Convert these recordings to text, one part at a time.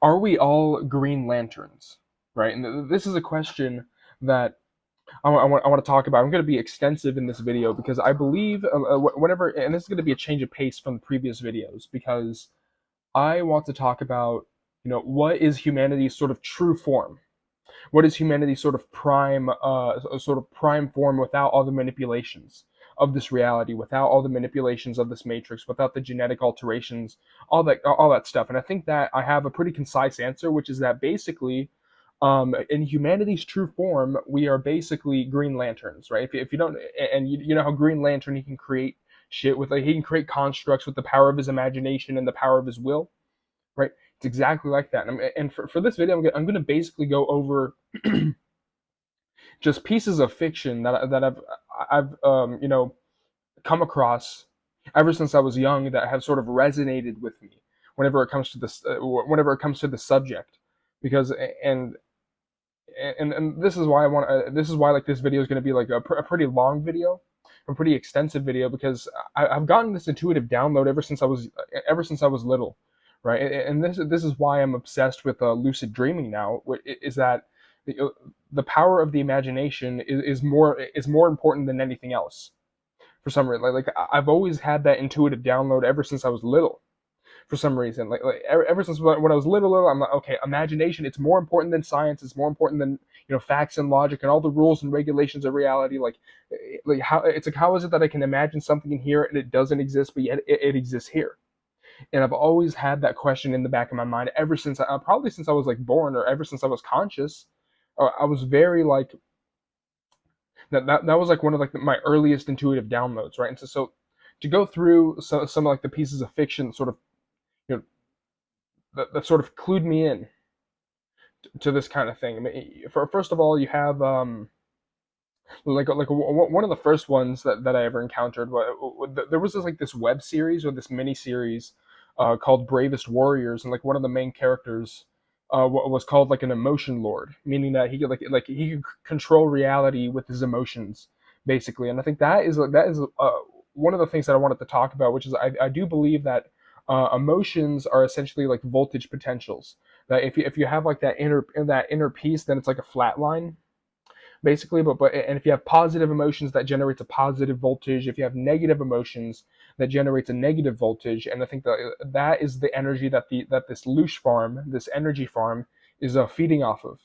Are we all Green Lanterns? Right? And this is a question that I want to talk about. I'm going to be extensive in this video because I believe whenever, and this is going to be a change of pace from the previous videos because I want to talk about, what is humanity's sort of true form? What is humanity's sort of prime form without all the manipulations of this reality, without all the manipulations of this matrix, without the genetic alterations, all that stuff. And I think that I have a pretty concise answer, which is that basically, in humanity's true form, we are basically Green Lanterns, right? If you don't, and you know how Green Lantern, he can create shit with, like, he can create constructs with the power of his imagination and the power of his will, right? It's exactly like that. And for this video, I'm gonna basically go over just pieces of fiction that I've come across ever since I was young that have sort of resonated with me whenever it comes to the subject, because and this is why this is why, like, this video is going to be like a pretty long video, a pretty extensive video, because I've gotten this intuitive download ever since I was little, right? And this is why I'm obsessed with lucid dreaming now. Is that the power of the imagination is more important than anything else for some reason. Like I've always had that intuitive download ever since I was little. For some reason, like ever since when I was little, I'm like, okay, imagination. It's more important than science. It's more important than facts and logic and all the rules and regulations of reality. Like how is it that I can imagine something in here and it doesn't exist, but yet it exists here? And I've always had that question in the back of my mind ever since probably since I was like born, or ever since I was conscious. I was very like that was like one of like my earliest intuitive downloads, right? And so to go through some of like the pieces of fiction sort of you know that sort of clued me in to this kind of thing. I mean, first of all, you have like one of the first ones that I ever encountered. There was this web series or this mini series called Bravest Warriors, and like one of the main characters was called like an emotion lord, meaning that he could he could control reality with his emotions, basically. And I think that is one of the things that I wanted to talk about, which is I do believe that emotions are essentially like voltage potentials. That if you have like that inner peace, then it's like a flat line, basically. And if you have positive emotions, that generates a positive voltage. If you have negative emotions, that generates a negative voltage. And I think that is the energy that this loosh farm, this energy farm, is feeding off of,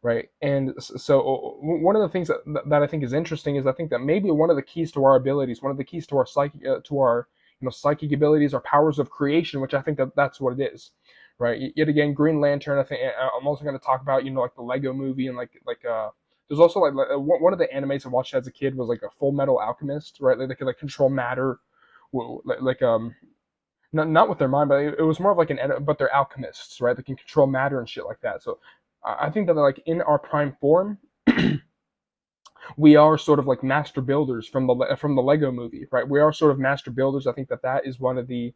right? And so one of the things that I think is interesting is I think that maybe one of the keys to our abilities, one of the keys to our psychic abilities, are powers of creation, which I think that's what it is, right? Yet again, Green Lantern. I think I'm also going to talk about like the Lego Movie, and there's also one of the animes I watched as a kid was like a Full Metal Alchemist, right? Like they could like control matter, not with their mind, but it was more of like but they're alchemists, right? They can control matter and shit like that. So I think that like in our prime form, we are sort of like master builders from the Lego Movie, right? We are sort of master builders. I think that is one of the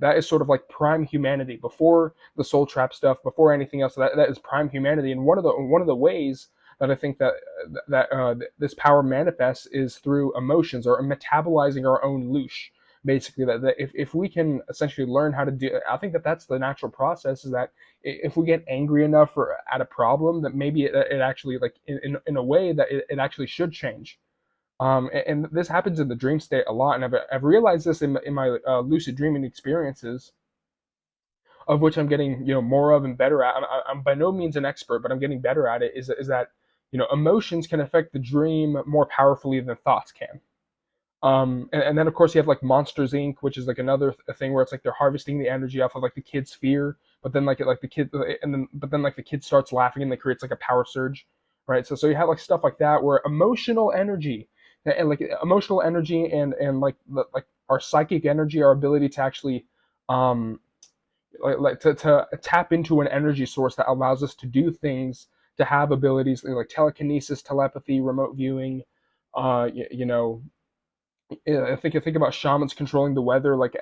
that is sort of like prime humanity before the soul trap stuff, before anything else. That is prime humanity, and one of the ways that I think that this power manifests is through emotions or metabolizing our own loosh. Basically, that if we can essentially learn how to do, I think that's the natural process. Is that if we get angry enough or at a problem, that maybe it actually like in a way that it actually should change. And this happens in the dream state a lot, and I've realized this in my lucid dreaming experiences, of which I'm getting more of and better at. I'm by no means an expert, but I'm getting better at it. Is that emotions can affect the dream more powerfully than thoughts can. And then of course you have like Monsters Inc., which is like another thing where it's like they're harvesting the energy off of like the kid's fear, but then like the kid, and then but then like the kid starts laughing and it creates like a power surge, right? So you have like stuff like that where emotional energy and like our psychic energy, our ability to actually um to tap into an energy source that allows us to do things, to have abilities like telekinesis, telepathy, remote viewing, you know I think about shamans controlling the weather, like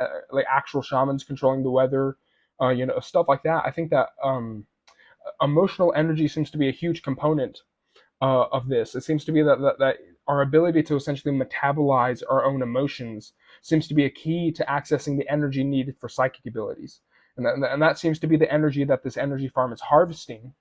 actual shamans controlling the weather, stuff like that. I think that emotional energy seems to be a huge component of this. It seems to be that our ability to essentially metabolize our own emotions seems to be a key to accessing the energy needed for psychic abilities. and that seems to be the energy that this energy farm is harvesting,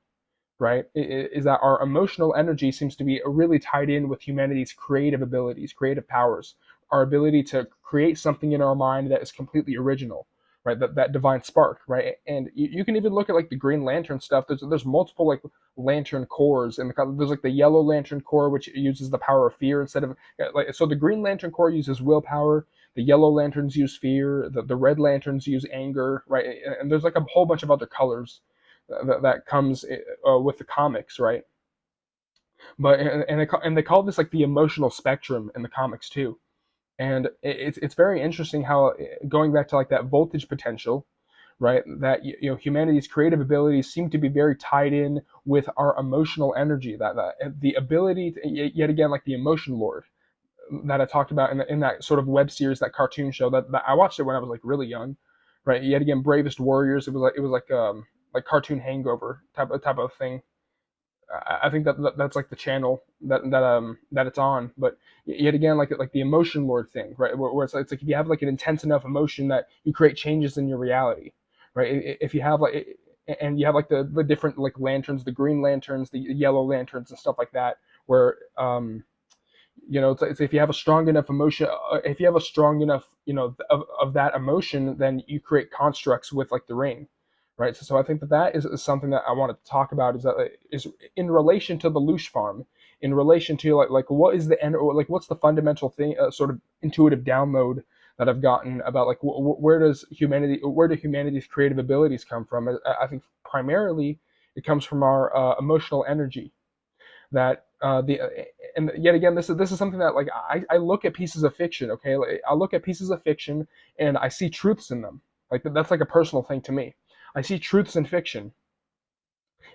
right? Is that our emotional energy seems to be really tied in with humanity's creative abilities, creative powers, our ability to create something in our mind that is completely original, right? That divine spark, right? And you can even look at like the Green Lantern stuff. There's multiple like lantern cores, and there's like the Yellow Lantern core, which uses the power of fear instead of like, so the Green Lantern core uses willpower. The Yellow Lanterns use fear. The Red Lanterns use anger, right? And there's like a whole bunch of other colors that comes with the comics, right? But and they call this like the emotional spectrum in the comics too. And it's very interesting how going back to like that voltage potential, right? That humanity's creative abilities seem to be very tied in with our emotional energy. That the ability to, yet again, like the emotion lord that I talked about in that sort of web series, that cartoon show that I watched it when I was like really young, right? Yet again, Bravest Warriors. It was like cartoon hangover type of thing. I think that's like the channel that it's on. But yet again, like the emotion lord thing, right? Where it's like if you have like an intense enough emotion that you create changes in your reality, right? If you have like and you have like the different like lanterns, the green lanterns, the yellow lanterns, and stuff like that, where it's if you have a strong enough emotion, if you have a strong enough of that emotion, then you create constructs with like the ring, right? So I think that is something that I wanted to talk about, is that is in relation to the Loosh farm, in relation to like what is the end, or like what's the fundamental thing, sort of intuitive download that I've gotten about like where do humanity's creative abilities come from? I think primarily it comes from our emotional energy, that the and yet again, this is something that like I look at pieces of fiction, okay? Like, I look at pieces of fiction and I see truths in them. Like that's like a personal thing to me. I see truths in fiction,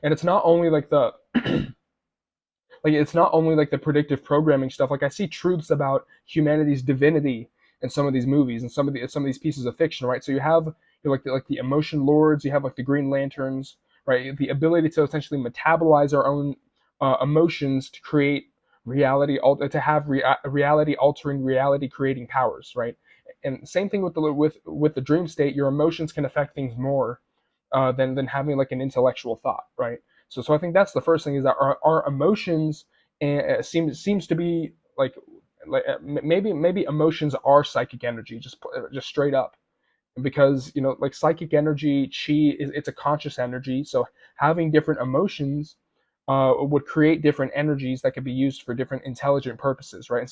and it's not only like the it's not only like the predictive programming stuff. Like I see truths about humanity's divinity in some of these movies and some of these pieces of fiction, right? So you have like the emotion lords, you have like the Green Lanterns, right? The ability to essentially metabolize our own emotions to create to have reality altering, reality creating powers, right? And same thing with the dream state. Your emotions can affect things more than having like an intellectual thought, right? So I think that's the first thing, is that our emotions seems to be maybe emotions are psychic energy, just straight up, because like psychic energy, chi is, it's a conscious energy. So having different emotions would create different energies that could be used for different intelligent purposes, right?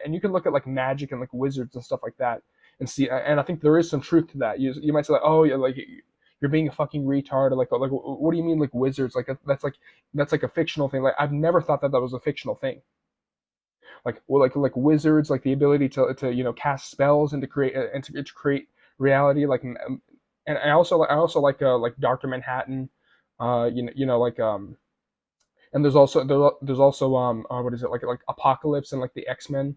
And you can look at like magic and like wizards and stuff like that and see, and I think there is some truth to that. You might say like, oh yeah, like you're being a fucking retard, or like what do you mean like wizards? Like that's like a fictional thing. Like I've never thought that was a fictional thing. Like wizards, like the ability to cast spells and to create reality. And I also like Doctor Manhattan, and there's also what is it, like Apocalypse and like the X-Men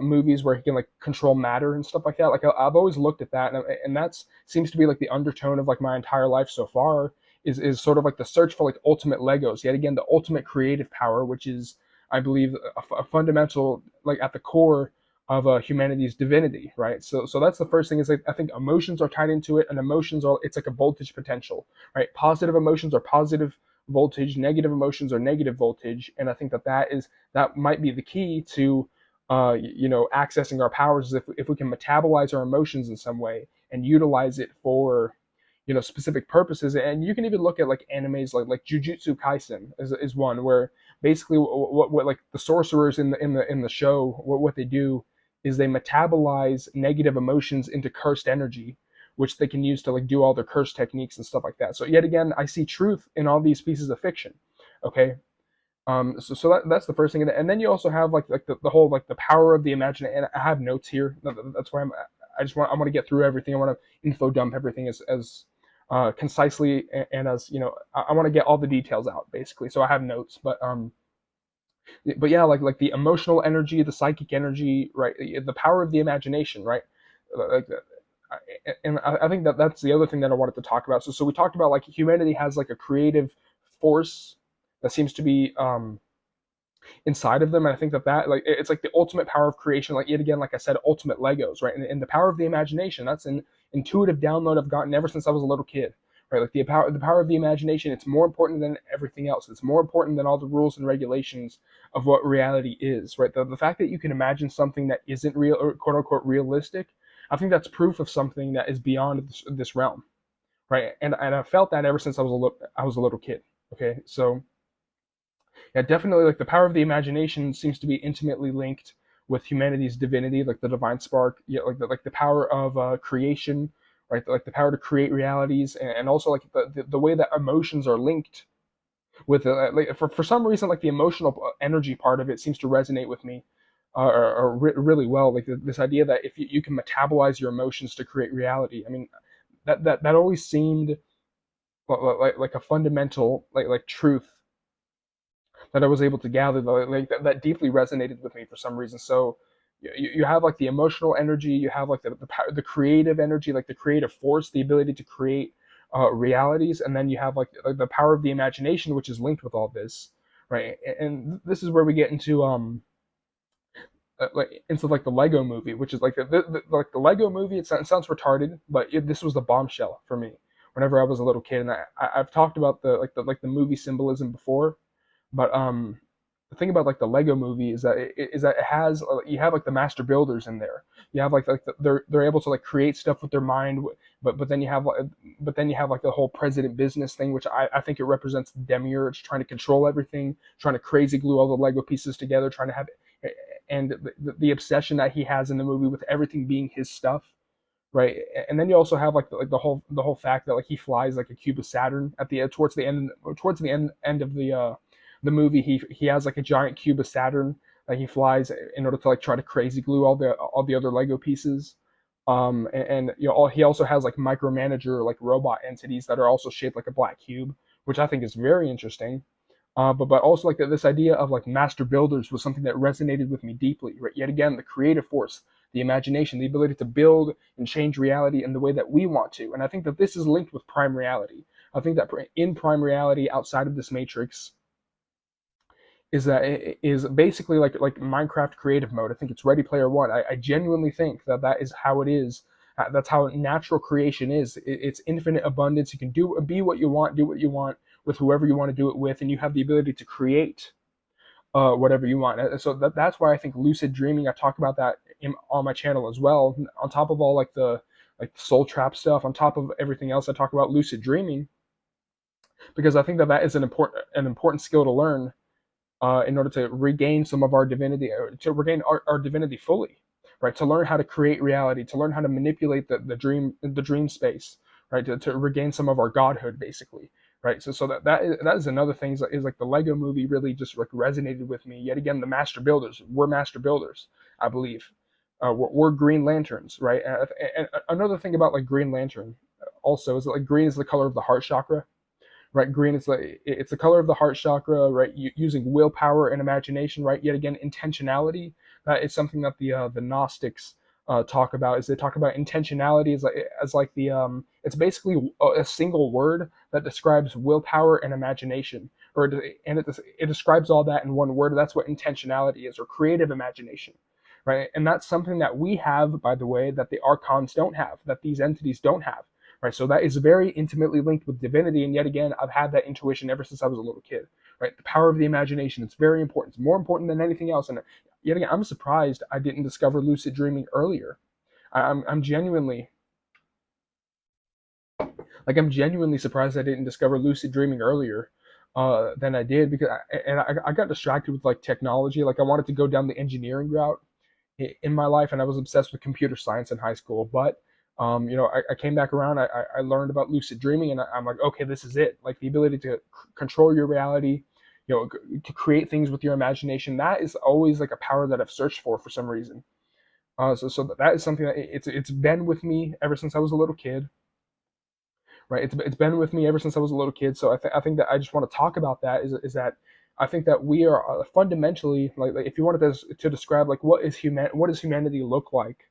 movies, where he can like control matter and stuff like that. Like I've always looked at that, and that's seems to be like the undertone of like my entire life so far, is sort of like the search for like ultimate Legos. Yet again, the ultimate creative power, which is, I believe, a fundamental, like at the core of humanity's divinity, right? So that's the first thing, is like I think emotions are tied into it, and emotions are, it's like a voltage potential, right? Positive emotions are positive voltage, negative emotions are negative voltage, and I think that might be the key to accessing our powers, is if we can metabolize our emotions in some way and utilize it for specific purposes. And you can even look at like animes like Jujutsu Kaisen is one, where basically what like the sorcerers in the show, what they do is they metabolize negative emotions into cursed energy, which they can use to like do all their curse techniques and stuff like that. So yet again, I see truth in all these pieces of fiction. Okay. So that's the first thing, and then you also have like the whole like the power of the imagination. And I have notes here. That's why I want to get through everything. I want to info dump everything as concisely, and as I want to get all the details out basically. So I have notes, but yeah, like the emotional energy, the psychic energy, right? The power of the imagination, right? Like, and I think that's the other thing that I wanted to talk about. So we talked about like humanity has like a creative force that seems to be inside of them, and I think that like it's like the ultimate power of creation. Like yet again, like I said, ultimate Legos, right? And the power of the imagination, that's in intuitive download I've gotten ever since I was a little kid. Right, like the power of the imagination. It's more important than everything else. It's more important than all the rules and regulations of what reality is. Right, the fact that you can imagine something that isn't real or quote unquote realistic, I think that's proof of something that is beyond this realm. Right, and I felt that ever since I was a little kid. Okay, so yeah, definitely, like the power of the imagination seems to be intimately linked with humanity's divinity, like the divine spark, yeah, like the power of creation, right? Like the power to create realities, and also like the way that emotions are linked with like for some reason, like the emotional energy part of it seems to resonate with me really well. Like this idea that if you can metabolize your emotions to create reality. I mean, that always seemed like a fundamental like truth that I was able to gather, like that deeply resonated with me for some reason. So you have like the emotional energy, you have like the creative energy, like the creative force, the ability to create realities, and then you have like the power of the imagination, which is linked with all this, right? And this is where we get into like the Lego movie, which is like like the Lego movie. It sounds retarded, but this was the bombshell for me whenever I was a little kid, and I've talked about the movie symbolism before, but the thing about like the Lego movie is that it has you have like the master builders in there. You have they're able to like create stuff with their mind, but then you have like the whole president business thing, which I think it represents the demiurge trying to control everything, trying to crazy glue all the Lego pieces together, trying to have and the obsession that he has in the movie with everything being his stuff, right? And then you also have like the whole fact that like he flies like a cube of Saturn at the towards the end of the movie. He has like a giant cube of Saturn that he flies in order to like try to crazy glue all the other Lego pieces. And he also has like micromanager like robot entities that are also shaped like a black cube, which I think is very interesting. But also like this idea of like master builders was something that resonated with me deeply. Right? Yet again, the creative force, the imagination, the ability to build and change reality in the way that we want to. And I think that this is linked with prime reality. I think that in prime reality, outside of this matrix, is that it is basically like Minecraft creative mode. I think it's Ready Player One. I genuinely think that is how it is. That's how natural creation is. It's infinite abundance. You can be what you want, do what you want with whoever you want to do it with, and you have the ability to create whatever you want. So that's why I think lucid dreaming. I talk about that on my channel as well. On top of all like soul trap stuff, on top of everything else, I talk about lucid dreaming because I think that is an important skill to learn in order to regain some of our divinity, to regain our divinity fully, right? To learn how to create reality, to learn how to manipulate the dream space, right? To regain some of our godhood, basically, right? So that is another thing is like the Lego movie really just like resonated with me. Yet again, the master builders, we're master builders, I believe. We're Green Lanterns, right? And another thing about like Green Lantern also is that like green is the color of the heart chakra, right? Green is like it's the color of the heart chakra, right? Using willpower and imagination, right? Yet again, intentionality. That is something that the Gnostics talk about. Is they talk about intentionality as like the it's basically a single word that describes willpower and imagination, and it describes all that in one word. That's what intentionality is, or creative imagination, right? And that's something that we have, by the way, that the archons don't have, that these entities don't have, right? So that is very intimately linked with divinity. And yet again, I've had that intuition ever since I was a little kid, right? The power of the imagination. It's very important. It's more important than anything else. And yet again, I'm surprised I didn't discover lucid dreaming earlier. I'm genuinely I'm genuinely surprised I didn't discover lucid dreaming earlier than I did because I got distracted with like technology. Like I wanted to go down the engineering route in my life, and I was obsessed with computer science in high school. But I came back around. I learned about lucid dreaming, and I'm like, okay, this is it. Like the ability to control your reality, to create things with your imagination. That is always like a power that I've searched for some reason. So that is something that it's been with me ever since I was a little kid, right? It's been with me ever since I was a little kid. So I think that I just want to talk about that is that I think that we are fundamentally like if you wanted to describe like what does humanity look like,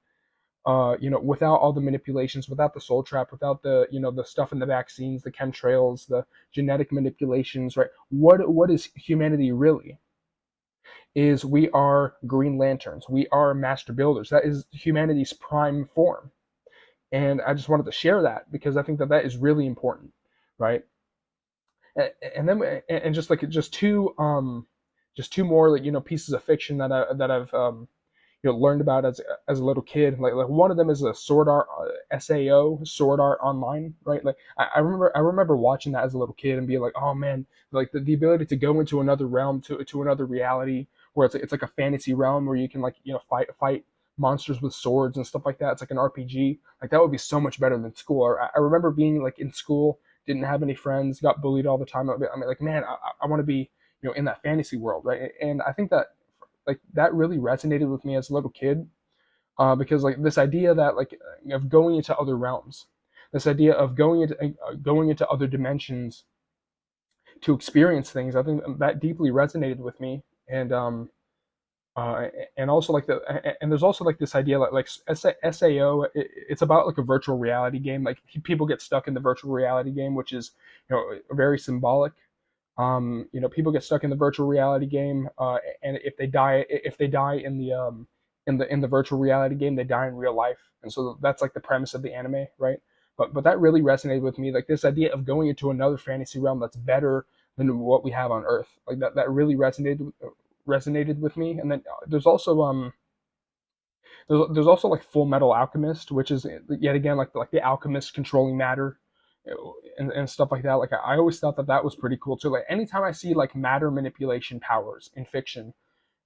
without all the manipulations, without the soul trap, without the stuff in the vaccines, the chemtrails, the genetic manipulations, right? What is humanity really? Is we are Green Lanterns. We are master builders. That is humanity's prime form. And I just wanted to share that because I think that that is really important, right? And then and just like just two more like pieces of fiction that I've learned about as a little kid. Like one of them is a sword art SAO, sword art online, right? Like I remember watching that as a little kid and being like, oh man, like the ability to go into another realm, to another reality where it's like a fantasy realm where you can like fight monsters with swords and stuff like that. It's like an RPG. Like that would be so much better than school. Or I remember being like in school, didn't have any friends, got bullied all the time. I mean, like man, I want to be in that fantasy world, right? And I think that like that really resonated with me as a little kid, because like this idea that like of going into other realms, this idea of going into other dimensions to experience things, I think that deeply resonated with me. And also like and there's also like this idea like SAO, it's about like a virtual reality game. Like people get stuck in the virtual reality game, which is very symbolic. People get stuck in the virtual reality game, and if they die in the virtual reality game, they die in real life, and so that's like the premise of the anime, right? But that really resonated with me, like this idea of going into another fantasy realm that's better than what we have on Earth, like that really resonated with me. And then there's also like Full Metal Alchemist, which is yet again like the alchemist controlling matter, and stuff like that. Like I always thought that that was pretty cool too. Like anytime I see like matter manipulation powers in fiction,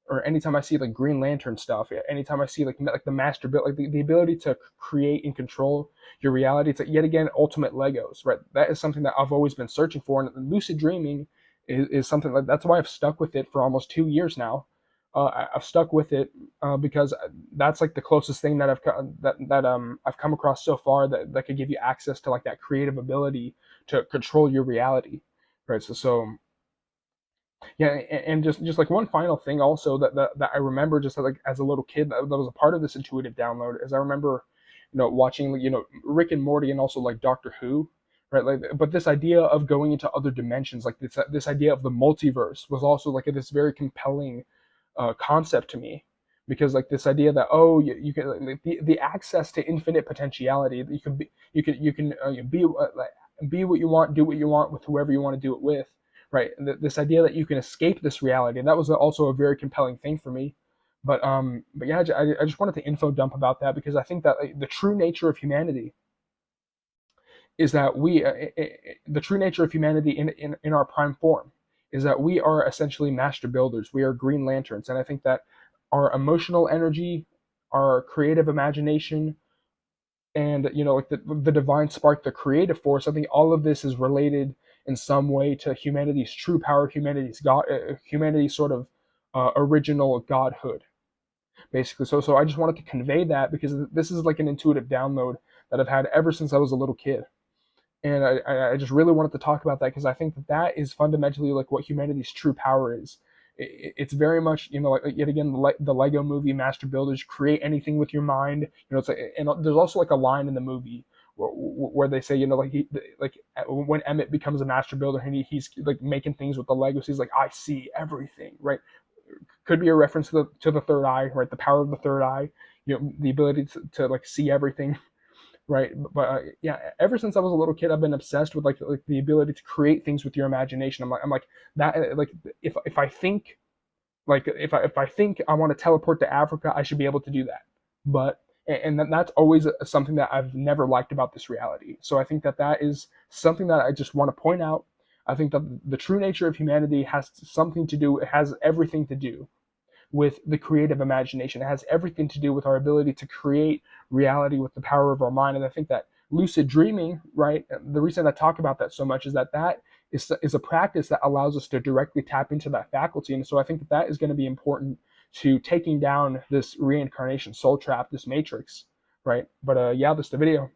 or anytime I see like Green Lantern stuff, anytime I see like the master build, like the ability to create and control your reality, it's like yet again ultimate Legos, right? That is something that I've always been searching for, and lucid dreaming is something like that's why I've stuck with it for almost 2 years now. I've stuck with it because that's like the closest thing that I've come across so far that could give you access to like that creative ability to control your reality, right? So yeah, and just like one final thing also that I remember just like as a little kid that was a part of this intuitive download is I remember watching Rick and Morty and also like Doctor Who, right? Like but this idea of going into other dimensions, like this idea of the multiverse was also like this very compelling concept to me, because like this idea that you can like, the access to infinite potentiality, you can be you can be like, be what you want, do what you want with whoever you want to do it with, right? And this idea that you can escape this reality, and that was also a very compelling thing for me. But yeah, I just wanted to info dump about that because I think that like, the true nature of humanity is that the true nature of humanity in our prime form is that we are essentially master builders. We are Green Lanterns. And I think that our emotional energy, our creative imagination, and like the divine spark, the creative force, I think all of this is related in some way to humanity's true power, humanity's god, humanity's sort of original godhood, basically. So I just wanted to convey that because this is like an intuitive download that I've had ever since I was a little kid, and I just really wanted to talk about that because I think that that is fundamentally like what humanity's true power is. It's very much like yet again the Lego Movie Master Builders, create anything with your mind. It's like, and there's also like a line in the movie where they say like like when Emmett becomes a master builder and he's like making things with the Legos, he's like, I see everything, right? Could be a reference to the third eye, right? The power of the third eye, the ability to like see everything, right? But yeah, ever since I was a little kid, I've been obsessed with like the ability to create things with your imagination. I'm like that. Like if I think if I think I want to teleport to Africa, I should be able to do that. But and that's always something that I've never liked about this reality. So I think that that is something that I just want to point out. I think that the true nature of humanity has something to do. It has everything to do with the creative imagination. It has everything to do with our ability to create reality with the power of our mind. And I think that lucid dreaming, right? The reason I talk about that so much is that that is a practice that allows us to directly tap into that faculty. And so I think that that is going to be important to taking down this reincarnation soul trap, this matrix, right? But yeah, this is the video.